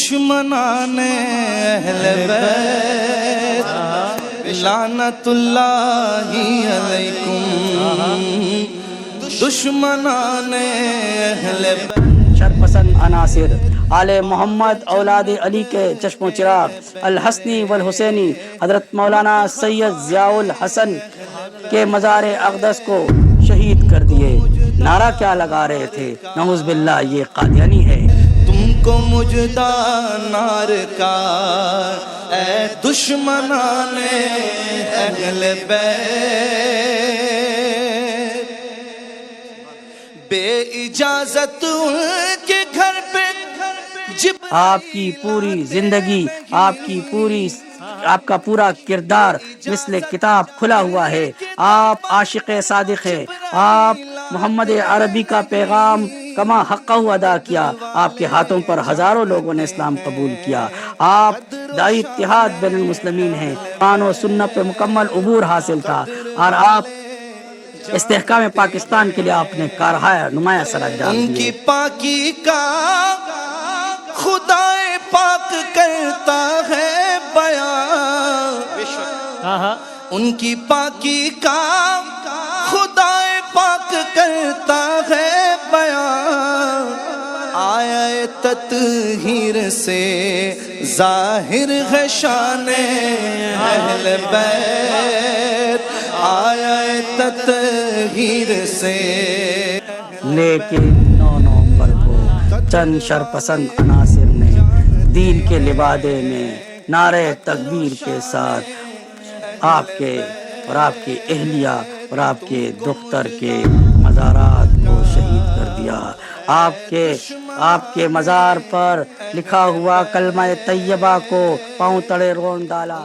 دشمنان اہل بیت لعنت اللہ علیکم، دشمنان اہل بیت۔ شرپسند عناصر آل محمد اولاد علی کے چشم و چراغ الحسنی والحسینی حضرت مولانا سید ضیاء الحسن کے مزار اقدس کو شہید کر دیے۔ نعرہ کیا لگا رہے تھے؟ نعوذ باللہ یہ قادیانی ہے۔ تم کو مجدہ نار کا اے دشمنان اہل بیت، بے اجازت ان کے گھر پہ آپ کی پوری زندگی، آپ کا پورا کردار مثل کتاب کھلا ہوا ہے۔ آپ عاشق صادق ہے۔ آپ محمد عربی کا پیغام کما حقہ ادا کیا۔ آپ کے ہاتھوں پر ہزاروں لوگوں نے اسلام قبول کیا۔ آپ داعی اتحاد بین المسلمین ہیں۔ قرآن و سنت پہ مکمل عبور حاصل تھا اور آپ استحکام پاکستان کے لیے آپ نے کارہائے نمایاں سر انجام دیے۔ ان کی پاکی کا خدا پاک کرتا ہے بیان، ان کی پاکی کا خدا پاک کرتا ہے بیان، آیا تطہیر سے ظاہر ہے شان اہل بیت، آیا تطہیر سے۔ لیکن 9 نومبر کو چند شرپسند عناصر نے دین کے لبادے میں نعرہ تکبیر کے ساتھ آپ کے اور آپ کی اہلیہ اور آپ کے دختر کے مزارات کو شہید کر دیا۔ آپ کے مزار پر لکھا ہوا کلمہ طیبہ کو پاؤں تلے رون ڈالا۔